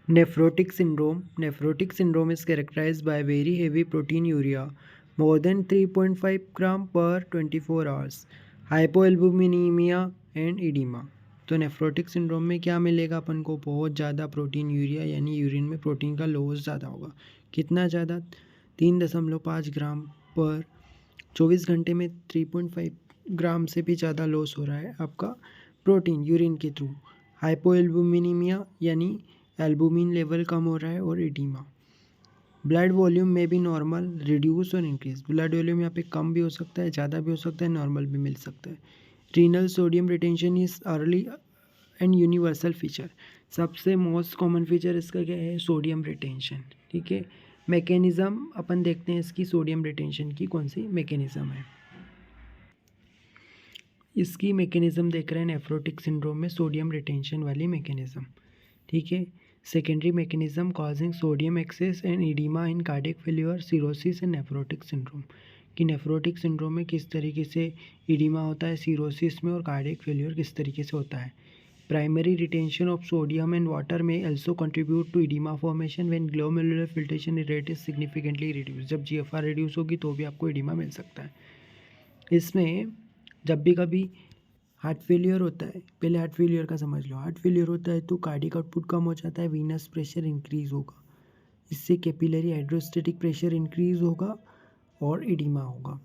Nephrotic syndrome is characterized by very heavy proteinuria, more than 3.5 gram per 24 hours, hypoalbuminemia and edema. तो nephrotic syndrome में क्या मिलेगा अपन को? बहुत ज़्यादा प्रोटीन यूरिया, यानी यूरिन में प्रोटीन का लॉस ज़्यादा होगा। कितना ज़्यादा? 3.5 ग्राम पर 24 घंटे में 3.5 ग्राम से भी ज़्यादा लॉस हो रहा है आपका प्रोटीन यूरिन के थ्रू। हाइपोएल्बुमिनीमिया यानी एल्बुमिन लेवल कम हो रहा है, और एडीमा। ब्लड वॉल्यूम में भी नॉर्मल, रिड्यूस और इंक्रीज। ब्लड वॉल्यूम यहाँ पे कम भी हो सकता है, ज़्यादा भी हो सकता है, नॉर्मल भी मिल सकता है। Renal sodium retention is early and universal feature. सबसे मोस्ट कॉमन फीचर इसका क्या है? Sodium retention. ठीक है, मैकेनिज़्म अपन देखते हैं इसकी, सोडियम रिटेंशन की कौन सी मैकेनिज़्म है। इसकी मैकेनिज़्म देख रहे हैं नेफ्रोटिक सिंड्रोम में, सोडियम रिटेंशन वाली मैकेनिज़्म। ठीक है, secondary mechanism causing sodium excess and oedema in cardiac failure, cirrhosis and nephrotic syndrome. कि नेफ्रोटिक सिंड्रोम में किस तरीके से एडिमा होता है, सिरोसिस में, और कार्डियक फेल्योर किस तरीके से होता है। Primary retention of sodium and water में also contribute to edema formation when glomerular filtration rate is significantly reduced। जब GFR रिड्यूस होगी तो भी आपको एडिमा मिल सकता है। इसमें जब भी कभी हार्ट फेलियर होता है, पहले हार्ट फेलियर का समझ लो। हार्ट फेलियर होता है तो कार्डियक आउटपुट कम हो जाता है, वीनस प्रेशर इंक्रीज होगा, इससे कैपिलरी हाइड्रोस्टेटिक प्रेशर इंक्रीज होगा और एडिमा होगा।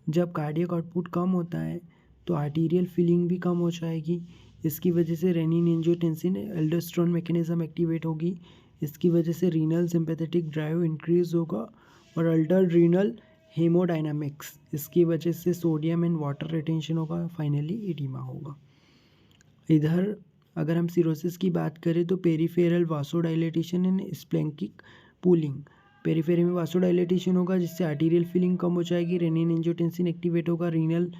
जब कार्डियक आउटपुट कम होता है तो आर्टीरियल फीलिंग भी कम हो जाएगी, इसकी वजह से renin angiotensin aldosterone mechanism activate होगी, इसकी वजह से रीनल सिंपैथेटिक ड्राइव इंक्रीज होगा और अल्टर्ड रीनल हेमोडायनामिक्स, इसकी वजह से सोडियम एंड वाटर रिटेंशन होगा, फाइनली एडिमा होगा। इधर अगर हम सिरोसिस की बात करें तो पेरिफेरल वासोडाइलेटेशन एंड स्प्लेंकिक पूलिंग। पेरिफेरी में वासोडाइलेटेशन होगा जिससे आर्टीरियल फीलिंग कम हो जाएगी, रेनिन एंजियोटेंसिन एक्टिवेट होगा, रीनल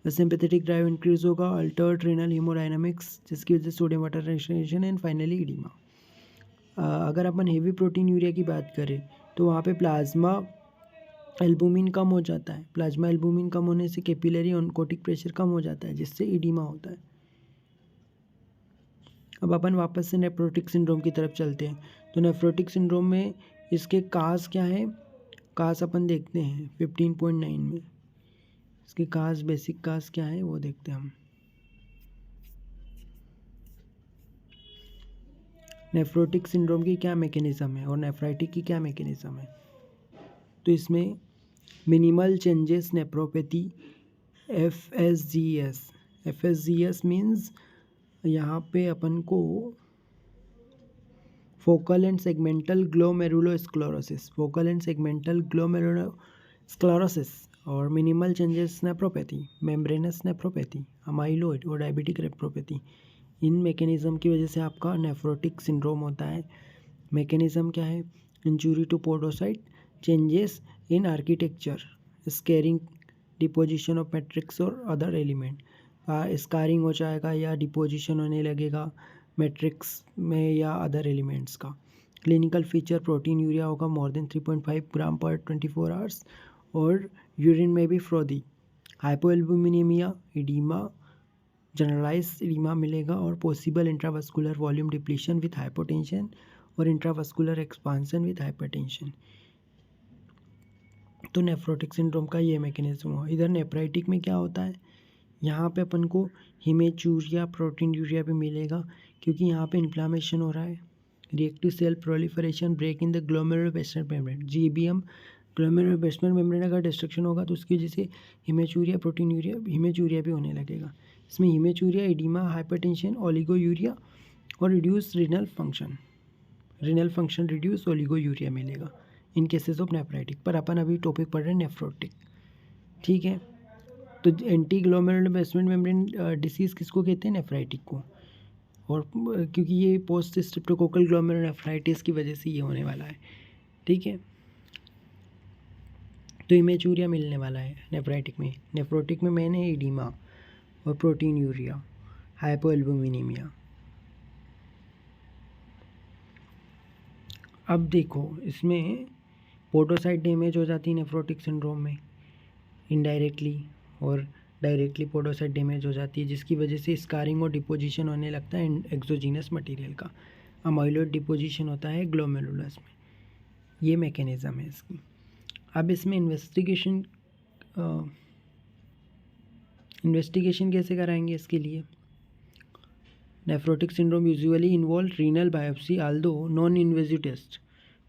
सिंपैथेटिक ड्राइव इंक्रीज होगा, अल्टर्ड रेनल हेमोडायनामिक्स जिसकी वजह से sodium water retention and finally oedema. अगर अपन हेवी प्रोटीन यूरिया की बात करें तो वहाँ पे प्लाज्मा एल्बुमिन कम हो जाता है। प्लाज्मा एल्बुमिन कम होने से कैपिलरी ऑनकोटिक प्रेशर कम हो जाता है जिससे एडिमा होता है। अब अपन वापस से नेफ्रोटिक सिंड्रोम की तरफ चलते हैं। तो नेफ्रोटिक सिंड्रोम में इसके काज क्या है? काज अपन देखते हैं 15.9 में। इसके काज, बेसिक काज क्या है वो देखते हैं हम। नेफ्रोटिक सिंड्रोम की क्या मैकेनिज्म है और नेफ्राइटिक की क्या मैकेनिज्म है? तो इसमें minimal changes nephropathy, FSGS। FSGS means यहाँ पे अपन को focal and segmental glomerulosclerosis, focal and segmental glomerulosclerosis और minimal changes nephropathy, membranous nephropathy, amyloid और डायबिटिक नेफ्रोपैथी। इन मैकेनिज्म की वजह से आपका नेफ्रोटिक सिंड्रोम होता है। मैकेनिज्म क्या है? Injury to podocyte, changes in architecture, scarring, deposition of matrix और अदर एलिमेंट। स्कारिंग हो जाएगा या डिपोजिशन होने लगेगा मैट्रिक्स में या अदर एलिमेंट्स का। क्लिनिकल फीचर प्रोटीन यूरिया होगा मोर देन 3.5 ग्राम पर 24 आवर्स, और यूरिन में भी फ्रोदी, हाइपोएल्बुमिनेमिया, एडिमा, जनरलाइज एडिमा मिलेगा, और possible intravascular volume depletion with hypotension और इंट्रावास्कुलर एक्सपांसन विथ हाइपरटेंशन। तो नेफ्रोटिक सिंड्रोम का ये मैकेनिज्म हुआ। इधर नेफ्राइटिक में क्या होता है? यहाँ पे अपन को हिमेचूरिया, प्रोटीन यूरिया भी मिलेगा क्योंकि यहाँ पे इन्फ्लामेशन हो रहा है। Reactive cell proliferation, break in the glomerular basement membrane, GBM, glomerular basement membrane का डिस्ट्रक्शन होगा तो उसकी वजह से हिमेचूरिया, प्रोटीन यूरिया, हिमेचूरिया भी होने लगेगा। इसमें हिमेचूरिया, एडिमा, हाइपरटेंशन, ओलिगोयूरिया और reduce renal function reduce oliguria मिलेगा इन केसेस ऑफ नेफ्राइटिक। पर अपन अभी टॉपिक पढ़ रहे हैं नेफ्रोटिक। ठीक है, तो anti glomerular basement membrane disease किसको कहते हैं? नेफ्राइटिक को। और क्योंकि ये पोस्ट स्ट्रेप्टोकोकल ग्लोमेरुलोनेफ्राइटिस की वजह से ये होने वाला है। ठीक है, तो हिमेचूरिया मिलने वाला है नेफ्राइटिक में। नेफ्रोटिक में मेन है एडिमा और प्रोटीन यूरिया, हाइपोएल्बुमिनेमिया। अब देखो इसमें पोडोसाइट डैमेज हो जाती है नेफ्रोटिक सिंड्रोम में इनडायरेक्टली, और डायरेक्टली पोडोसाइट डैमेज हो जाती है जिसकी वजह से स्कारिंग और डिपोजिशन होने लगता है एक्सोजीनस मटेरियल का। अमाइलोइड डिपोजिशन होता है ग्लोमेरुलस में। ये मैकेनिज़्म है इसकी। अब इसमें इन्वेस्टिगेशन कैसे कराएंगे इसके लिए? Nephrotic syndrome usually involve renal biopsy, although non-invasive test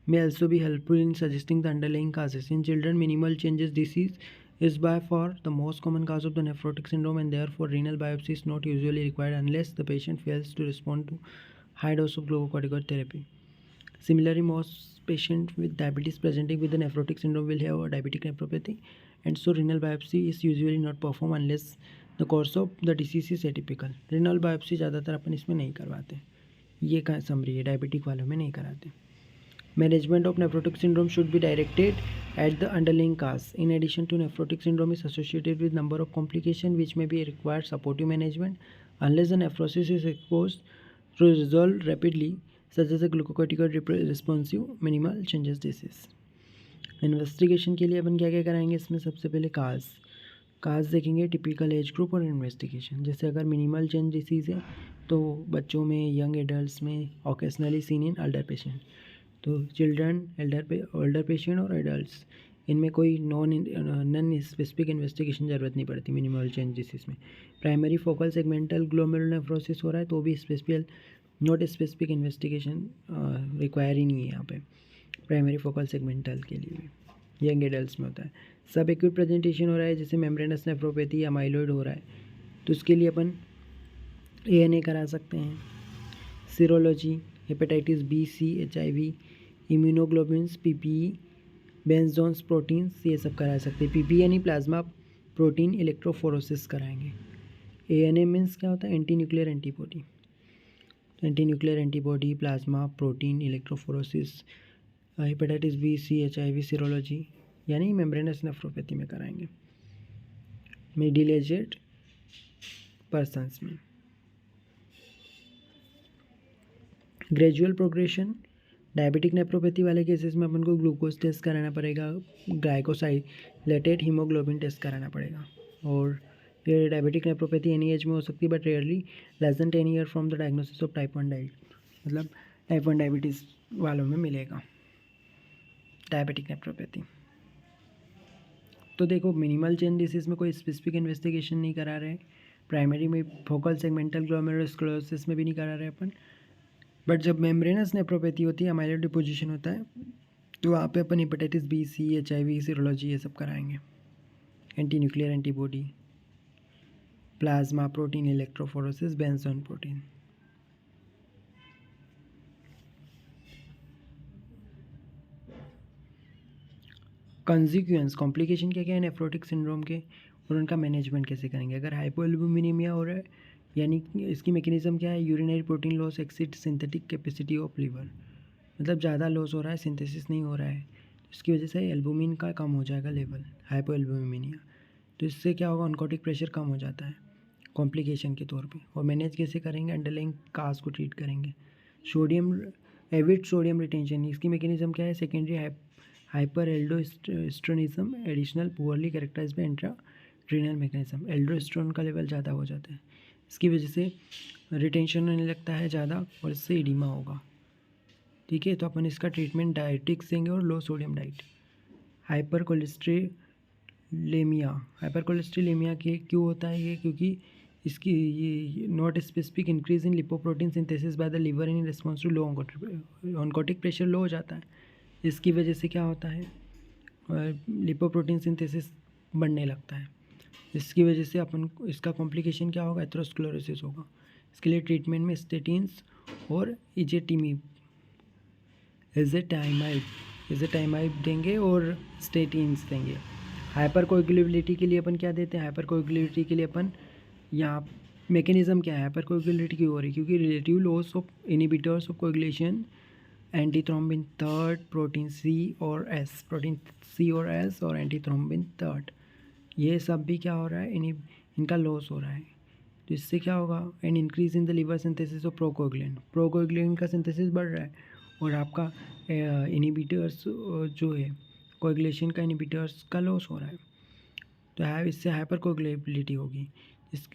may also be helpful in suggesting the underlying causes. In children, minimal changes disease is by far the most common cause of the nephrotic syndrome, and therefore renal biopsy is not usually required unless the patient fails to respond to high dose of glucocorticoid therapy. Similarly, most patients with diabetes presenting with the nephrotic syndrome will have a diabetic nephropathy, and so renal biopsy is usually not performed unless the course of the disease is atypical. renal biopsy ज़्यादातर अपन इसमें नहीं करवाते, ये का summary है, diabetic वालों में नहीं कराते. Management of nephrotic syndrome should be directed at the underlying cause. In addition to nephrotic syndrome is associated with number of complications which may be required supportive management unless the nephrosis is exposed to resolve rapidly, such as a glucocorticoid responsive minimal changes disease. Investigation के लिए अपन क्या क्या कराएंगे इसमें? सबसे पहले काज देखेंगे, typical age group और इन्वेस्टिगेशन. जैसे अगर मिनिमल चेंज डिसीज़ है तो बच्चों में, यंग एडल्ट्स में, occasionally seen in alder patient. तो चिल्ड्रन, ओल्डर पेशेंट और एडल्ट्स, इनमें कोई नॉन स्पेसिफिक इन्वेस्टिगेशन ज़रूरत नहीं पड़ती मिनिमल चेंज डिसीज़ में. प्राइमरी फोकल सेगमेंटल ग्लोमेरुलोनेफ्रोसिस हो रहा है तो भी नॉट स्पेसिफिक इन्वेस्टिगेशन रिक्वायर ही नहीं है यहाँ पे प्राइमरी फोकल सेगमेंटल के लिए भी. यंग एडल्ट्स में होता है. सब एक्यूट प्रेजेंटेशन हो रहा है जैसे मेम्ब्रेनस नेफ्रोपैथी या माइलॉइड हो रहा है तो उसके लिए अपन ANA करा सकते हैं. Serology, hepatitis B, C, HIV, immunoglobins, PPE, Bence Jones proteins, ये सब करा सकते हैं. PPE यानी प्लाज्मा प्रोटीन इलेक्ट्रोफोरोसिस कराएंगे. ANA मीन्स क्या होता है? Anti nuclear antibody. Anti nuclear antibody, plasma protein electrophoresis, hepatitis B, C, HIV, serology यानी मेम्ब्रेनस नेफ्रोपैथी में कराएंगे मिडिल एजेड पर्सन्स में. ग्रेजुअल प्रोग्रेशन, डायबिटिक नेफ्रोपैथी वाले केसेस में अपन को ग्लूकोज टेस्ट कराना पड़ेगा, ग्लाइकोसाइलेटेड हीमोग्लोबिन टेस्ट कराना पड़ेगा. और ये डायबिटिक नेफ्रोपैथी एनी एज में हो सकती है but rarely less than 10 year from the diagnosis of type 1 मतलब टाइप 1 डायबिटीज़ वालों में मिलेगा डायबिटिक नेफ्रोपैथी. तो देखो, मिनिमल चेन डिसीज़ में कोई स्पेसिफिक इन्वेस्टिगेशन नहीं करा रहे, प्राइमरी में फोकल सेगमेंटल ग्लोमेरुलोस्क्लेरोसिस में भी नहीं करा रहे अपन. बट जब मेम्ब्रेनस नेफ्रोपैथी होती है, अमाइलॉइड डिपोजिशन होता है, तो वहाँ पे अपन hepatitis B, C, HIV, serology ये सब कराएंगे. Anti nuclear antibody, plasma protein electrophoresis, Bence Jones protein. Consequence, complication क्या क्या है नेफ्रोटिक सिंड्रोम के और उनका मैनेजमेंट कैसे करेंगे? अगर हाइपोएल्बुमिनेमिया हो रहा है यानी इसकी मैकेनिज्म क्या है? Urinary protein loss exceed synthetic capacity of liver, मतलब ज़्यादा लॉस हो रहा है, सिंथेसिस नहीं हो रहा है, इसकी वजह से एल्बुमिन का कम हो जाएगा लेवल, हाइपोएल्बुमिनिया. तो इससे क्या होगा? ऑनकोटिक प्रेशर कम हो जाता है कॉम्प्लिकेशन के तौर पे. और मैनेज कैसे करेंगे? अंडरलाइंग काज को ट्रीट करेंगे. सोडियम, एविड सोडियम रिटेंशन, इसकी मैकेनिज्म क्या है? Secondary hyper aldosteronism additional poorly characterize by intrarenal mechanism. Aldosterone का लेवल ज़्यादा हो जाता है, इसकी वजह से रिटेंशन होने लगता है ज़्यादा और इससे एडिमा होगा. ठीक है, तो अपन इसका ट्रीटमेंट डायटिक्स देंगे और low sodium diet. Hypercholesterolaemia के क्यों होता है ये? क्योंकि इसकी ये not specific increase in lipoprotein synthesis by the liver in response to low oncotic pressure low हो जाता है. इसकी वजह से क्या होता है? लिपोप्रोटीन सिंथेसिस बढ़ने लगता है. इसकी वजह से अपन इसका कॉम्प्लिकेशन क्या होगा? एथेरोस्क्लेरोसिस होगा. इसके लिए ट्रीटमेंट में स्टेटिन्स और इजेटाइमाइब देंगे और स्टेटिन्स देंगे. हाइपर कोएगुलेबिलिटी के लिए अपन क्या देते हैं? हाइपर कोएगुलेबिलिटी के लिए अपन यहाँ मैकेनिज्म क्या है? हाइपर कोएगुलेबिलिटी क्यों हो रही है? क्योंकि relative loss of inhibitors of coagulation, antithrombin third, protein C और S और एंटीथ्रोम्बिन थर्ड, ये सब भी क्या हो रहा है? इनका लॉस हो रहा है. तो इससे क्या होगा? An increase in the liver synthesis of procoagulant का सिंथेसिस बढ़ रहा है और आपका इनिबिटर्स जो है कोएगुलेशन का, इनिबिटर्स का लॉस हो रहा है. तो इससे हाइपर कोएगुलेबिलिटी होगी.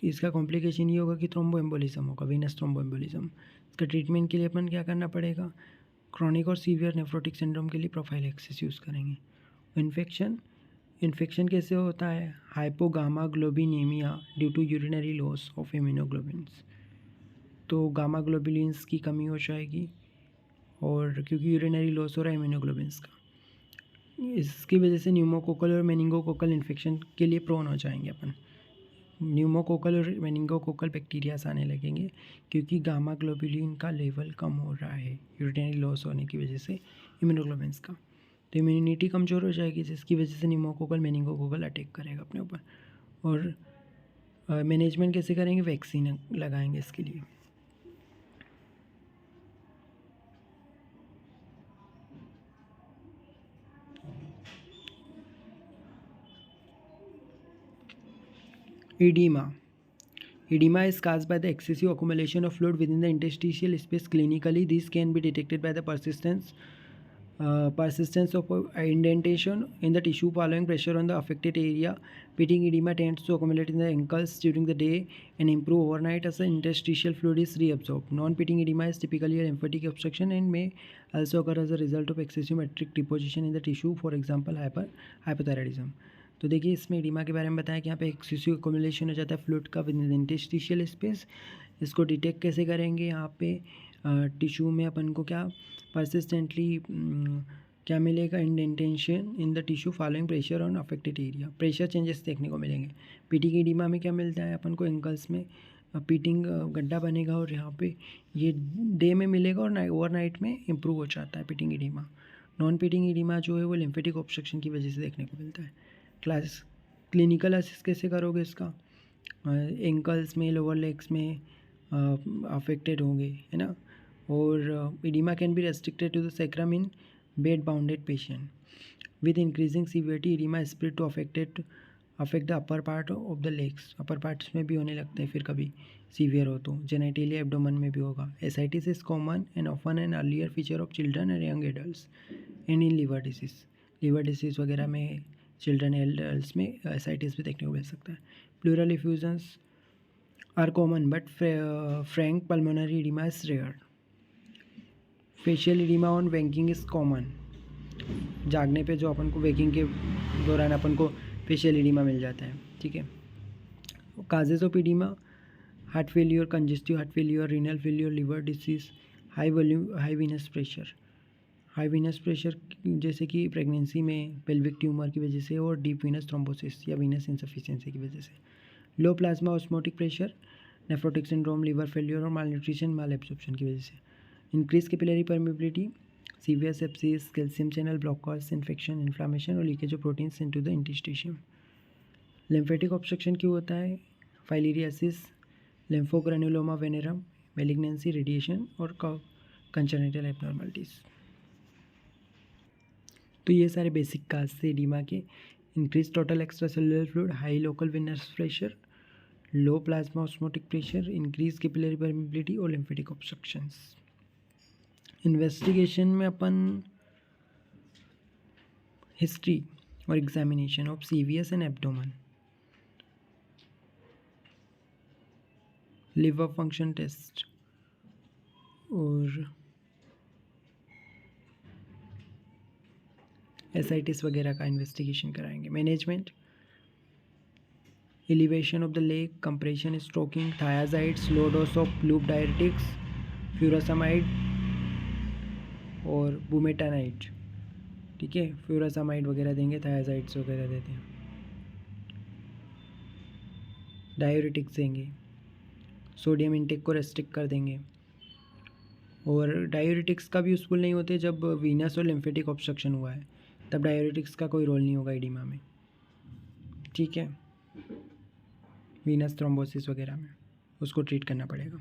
इसका कॉम्प्लिकेशन ये होगा कि थ्रोम्बोएम्बोलिज्म होगा, वीनस थ्रोम्बोएम्बोलिज्म. इसका ट्रीटमेंट के लिए अपन क्या करना पड़ेगा, क्रॉनिक और सीवियर नेफ्रोटिक सिंड्रोम के लिए प्रोफाइलैक्सिस यूज़ करेंगे। इन्फेक्शन कैसे होता है, hypogammaglobulinemia due to urinary loss of immunoglobins, तो गामा ग्लोबुलिन्स की कमी हो जाएगी और क्योंकि यूरिनरी लॉस हो रहा है इम्यूनोग्लोबिन्स का, इसकी वजह से न्यूमोकोकल और मेनिंगोकोकल इन्फेक्शन के लिए प्रोन हो जाएंगे अपन। न्यूमोकोकल और मेनिंगोकोकल बैक्टीरियास आने लगेंगे क्योंकि गामा ग्लोबुलिन का लेवल कम हो रहा है यूरिनरी लॉस होने की वजह से इम्यूनोग्लोबिन्स का, तो इम्यूनिटी कमज़ोर हो जाएगी जिसकी वजह से न्यूमोकोकल मेनिंगोकोकल अटैक करेगा अपने ऊपर। और मैनेजमेंट कैसे करेंगे, वैक्सीन लगाएंगे इसके लिए। Edema is caused by the excessive accumulation of fluid within the interstitial space. Clinically, this can be detected by the persistence of indentation in the tissue following pressure on the affected area. Pitting edema tends to accumulate in the ankles during the day and improve overnight as the interstitial fluid is reabsorbed. Non-pitting edema is typically a lymphatic obstruction and may also occur as a result of excessive metric deposition in the tissue, for example hypothyroidism. तो देखिए इसमें oedema के बारे में बताया कि यहाँ पे एक्सेसिव एक्युमुलेशन हो जाता है फ्लूइड का विद इन इंटरस्टिशियल स्पेस। इसको डिटेक्ट कैसे करेंगे, यहाँ पे टिश्यू में अपन को क्या परसिस्टेंटली क्या मिलेगा, indentation in the tissue following pressure on affected area, pressure changes देखने को मिलेंगे। पीटिंग एडिमा में क्या मिलता है अपन को, एंकल्स में पीटिंग गड्ढा बनेगा और यहाँ पे ये डे में मिलेगा और ओवरनाइट में इम्प्रूव हो जाता है pitting oedema. Non pitting oedema जो है वो लिम्फेटिक ऑब्स्ट्रक्शन की वजह से देखने को मिलता है। क्लिनिकल असिस्ट कैसे करोगे इसका, एंकल्स में लोअर लेग्स में अफेक्टेड होंगे, है ना। और oedema can be restricted to the sacrum in bed bounded patient with increasing severity. Oedema spread to affect the upper part of the legs, upper parts में भी होने लगते हैं फिर कभी सीवियर हो तो, जेनेटिलिया एब्डोमेन में भी होगा। Ascites is common and often an earlier feature of children and young adults and in liver disease वगैरह में चिल्ड्रन एडल्ट्स में एसाइटिस भी देखने को मिल सकता है। Pleural effusions are common but frank pulmonary oedema is rare. Facial oedema on waking is common, जागने पे जो अपन को वेकिंग के दौरान अपन को फेशियल एडिमा मिल जाता है, ठीक है। Causes of oedema, heart failure, congestive heart failure, renal failure, liver disease, high Venus pressure. High Venus pressure जैसे कि प्रेगनेंसी में पेल्विक ट्यूमर की वजह से और डीप वीनस थ्रोम्बोसिस या वीनस इंसफिशिएंसी की वजह से। Low plasma osmotic pressure, nephrotic syndrome, liver failure और माल न्यूट्रिशन, माल एब्जॉर्प्शन की वजह से। Increase capillary permeability, severe sepsis, calcium channel blockers, infection, inflammation और leakage of proteins into the interstitium. Lymphatic obstruction क्यों होता है, filariasis, lymphogranuloma venereum, malignancy, radiation और congenital abnormalities. तो ये सारे बेसिक काज थे एडिमा के। Increase total extra cellular fluid, high local venous pressure, low plasma osmotic pressure, increase capillary permeability और लिम्फेटिक ऑब्स्ट्रक्शंस। इन्वेस्टिगेशन में अपन हिस्ट्री और examination of CVS and abdomen, liver function test और ascites वगैरह का investigation कराएंगे। Management, elevation of the leg, compression, stroking, thiazides, low dose of loop diuretics, furosemide और bumetanide, ठीक है। फ्यूरासामाइड वगैरह देंगे, थायाजाइड्स वगैरह देते हैं, डायूरेटिक्स देंगे, सोडियम इंटेक को रेस्ट्रिक्ट कर देंगे। और डायूरेटिक्स कब यूज़फुल नहीं होते, जब वीनस और लिम्फेटिक ऑब्स्ट्रक्शन हुआ है, तब डायूरेटिक्स का कोई रोल नहीं होगा एडिमा में, ठीक है। वीनस थ्रोम्बोसिस वगैरह में उसको ट्रीट करना पड़ेगा।